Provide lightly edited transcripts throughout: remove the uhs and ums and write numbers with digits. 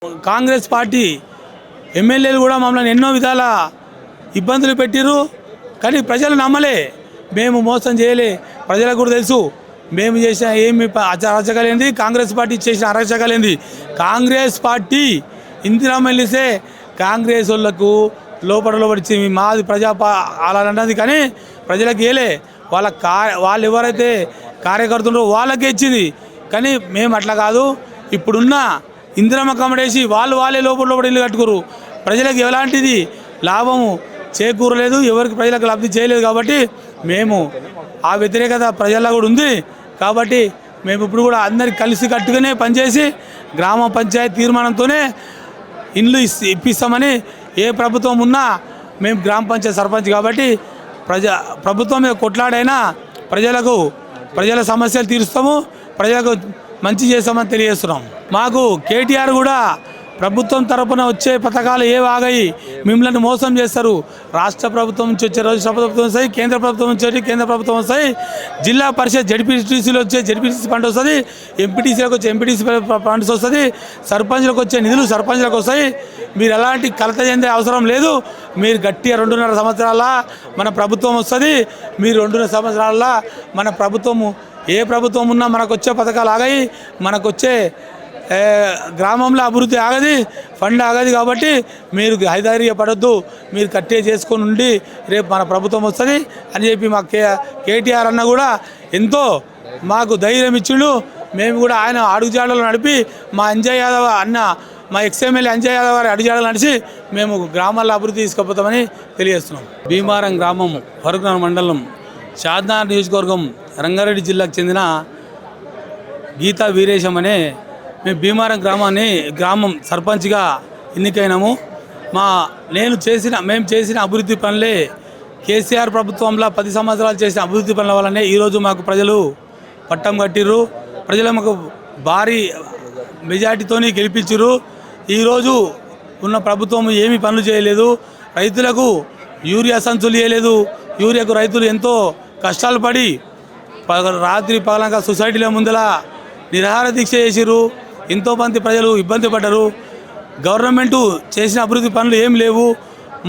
Congress party ఎమ్మెల్యేలు కూడా మమ్మల్ని ఎన్నో విధాల ఇబ్బందులు పెట్టిరు, కానీ ప్రజలు నమ్మలే. మేము మోసం చేయలే, ప్రజలకు కూడా తెలుసు మేము చేసిన ఏమి అరాచకాలేంది, కాంగ్రెస్ పార్టీ చేసిన అరాచకాలేంది. కాంగ్రెస్ పార్టీ ఇందిరామ్మ వెళ్ళిస్తే కాంగ్రెస్ వాళ్ళకు లోపలిచ్చి మాది అలా అన్నది, కానీ ప్రజలకు ఏలే. వాళ్ళు ఎవరైతే కార్యకర్తలు వాళ్ళకే ఇచ్చింది, కానీ మేము అట్లా కాదు. ఇప్పుడున్న ఇందిరమ్మ కమడేసి వాళ్ళే లోపల ఇల్లు కట్టుకోరు. ప్రజలకు ఎలాంటిది లాభము చేకూరలేదు, ఎవరికి ప్రజలకు లబ్ధి చేయలేదు. కాబట్టి మేము ఆ వ్యతిరేకత ప్రజల్లో కూడా ఉంది. కాబట్టి మేము ఇప్పుడు కూడా అందరికి కలిసి కట్టుకునే పనిచేసి గ్రామ పంచాయతీ తీర్మానంతోనే ఇండ్లు ఇప్పిస్తామని, ఏ ప్రభుత్వం ఉన్నా మేము గ్రామ పంచాయతీ సర్పంచ్ కాబట్టి ప్రభుత్వం మీద కొట్లాడైనా ప్రజల సమస్యలు తీరుస్తాము, ప్రజలకు మంచి చేస్తామని తెలియజేస్తున్నాం. మాకు కేటీఆర్ కూడా ప్రభుత్వం తరపున వచ్చే పథకాలు ఆగాయి, మిమ్మల్ని మోసం చేస్తారు. రాష్ట్ర ప్రభుత్వం నుంచి వచ్చే రాష్ట్ర ప్రభుత్వం వస్తాయి, కేంద్ర ప్రభుత్వం నుంచి వచ్చి కేంద్ర ప్రభుత్వం వస్తాయి, జిల్లా పరిషత్ జడ్పీటీసీలో వచ్చే జడ్పీటీసీ ఫండ్ వస్తుంది, ఎంపీటీసీలకు వచ్చే ఎంపీటీసీ ఫండ్స్ వస్తుంది, సర్పంచ్లకు వచ్చే నిధులు సర్పంచ్లకు వస్తాయి. మీరు ఎలాంటి కలత చెందే అవసరం లేదు. మీరు గట్టిగా 2.5 సంవత్సరాల మన ప్రభుత్వం వస్తుంది. మీరు 2.5 సంవత్సరాల మన ప్రభుత్వము ఏ ప్రభుత్వం ఉన్నా మనకు వచ్చే పథకాలు ఆగాయి, మనకు వచ్చే గ్రామంలో అభివృద్ధి ఆగది, ఫండ్ ఆగది. కాబట్టి మీరు హైదర్యపడద్దు, మీరు కట్టే చేసుకొని ఉండి రేపు మన ప్రభుత్వం వస్తుంది అని చెప్పి మా కేటీఆర్ అన్న కూడా ఎంతో మాకు ధైర్యం ఇచ్చిండు. మేము కూడా ఆయన అడుగుజాడలు నడిపి మా అంజయ్ యాదవ్ అన్న, మా ఎక్స్ఎమ్మెల్యే అంజయ్ యాదవ్ గారి అడుగుజాడలు నడిచి మేము గ్రామాల్లో అభివృద్ధి తీసుకుపోతామని తెలియజేస్తున్నాం. భీమారం గ్రామం, ఫరూక్నగర్ మండలం, షాద్నగర్ నియోజకవర్గం, రంగారెడ్డి జిల్లాకు చెందిన గీతా వీరేశం అనే మేము భీమారం గ్రామం సర్పంచ్గా ఎన్నికైనాము. మేము చేసిన అభివృద్ధి పనులే కేసీఆర్ ప్రభుత్వంలో 10 సంవత్సరాలు చేసిన అభివృద్ధి పనుల వల్లనే ఈరోజు మాకు ప్రజలు పట్టం కట్టిర్రు. ప్రజలు మాకు భారీ మెజార్టీతోని గెలిపించారు. ఈరోజు ఉన్న ప్రభుత్వం ఏమీ పనులు చేయలేదు. రైతులకు యూరియా సంచులు ఇవ్వలేదు. యూరియాకు రైతులు ఎంతో కష్టాలు పడి రాత్రి పగలంగా సొసైటీల ముందల నిరాహార దీక్ష చేసిర్రు. ఎంతోమంది ప్రజలు ఇబ్బంది పడ్డారు. గవర్నమెంటు చేసిన అభివృద్ధి పనులు ఏం లేవు.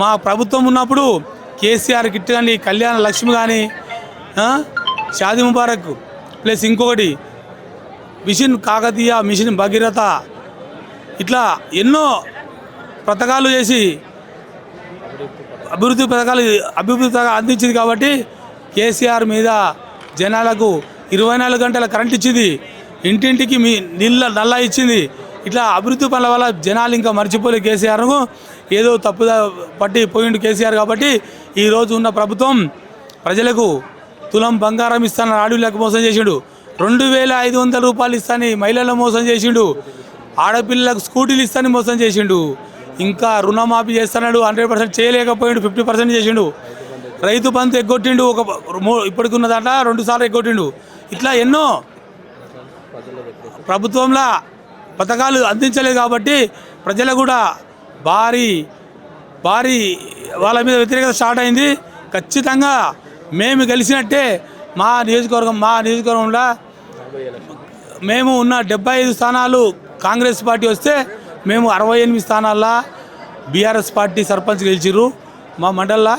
మా ప్రభుత్వం ఉన్నప్పుడు కేసీఆర్ కిట్ కానీ, కళ్యాణ లక్ష్మి కానీ, షాదీ ముబారక్ ప్లస్ ఇంకొకటి మిషన్ కాకతీయ, మిషన్ భగీరథ, ఇట్లా ఎన్నో పథకాలు చేసి అభివృద్ధి పథకాలు అందించింది. కాబట్టి కేసీఆర్ మీద జనాలకు 24 గంటల కరెంట్ ఇచ్చింది, ఇంటింటికి నల్లా ఇచ్చింది. ఇట్లా అభివృద్ధి పనుల వల్ల జనాలు ఇంకా మర్చిపోలే కేసీఆర్ను. ఏదో తప్పుదా పట్టి పోయిండు కేసీఆర్. కాబట్టి ఈరోజు ఉన్న ప్రభుత్వం ప్రజలకు తులం బంగారం ఇస్తానని ఆడపిల్లకు మోసం చేసిండు, 2500 రూపాయలు ఇస్తానని మహిళలను మోసం చేసిండు, ఆడపిల్లలకు స్కూటీలు ఇస్తానని మోసం చేసిండు. ఇంకా రుణమాఫీ చేస్తున్నాడు, 100% చేయలేకపోయిండు, 50% చేసిండు. రైతు బంధు ఎగ్గొట్టిండు, ఇప్పటికి ఉన్న దాంట్లో 2 సార్లు ఎగ్గొట్టిండు. ఇట్లా ఎన్నో ప్రభుత్వంలో పథకాలు అందించలేదు. కాబట్టి ప్రజలు కూడా భారీ వాళ్ళ మీద వ్యతిరేకత స్టార్ట్ అయింది. ఖచ్చితంగా మేము గెలిచినట్టే. మా నియోజకవర్గంలో మేము ఉన్న 75 స్థానాలు కాంగ్రెస్ పార్టీ వస్తే మేము 68 స్థానాల్లో బీఆర్ఎస్ పార్టీ సర్పంచ్ గెలిచిర్రు మా మండలంలో.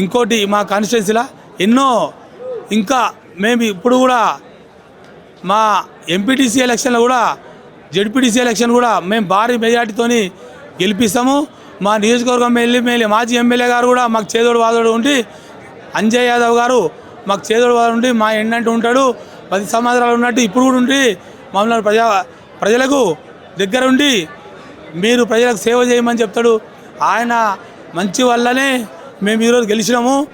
ఇంకోటి మా కాన్స్టిట్యున్సీలో ఎన్నో ఇంకా మేము ఇప్పుడు కూడా మా ఎంపీటీసీ ఎలక్షన్లో కూడా, జడ్పీటీసీ ఎలక్షన్ కూడా మేము భారీ మెజార్టీతోని గెలిపిస్తాము. మా నియోజకవర్గం మాజీ ఎమ్మెల్యే గారు కూడా మాకు చేదోడు వాదోడు ఉండి, అంజయ్ యాదవ్ గారు మాకు చేదోడు వాదోడు ఉండి మా ఎన్నంటూ ఉంటాడు. 10 సంవత్సరాలు ఉన్నట్టు ఇప్పుడు కూడా ఉండి మమ్మల్ని ప్రజలకు దగ్గర ఉండి మీరు ప్రజలకు సేవ చేయమని చెప్తాడు. ఆయన మంచి వల్లనే మేము ఈరోజు గెలిచినాము.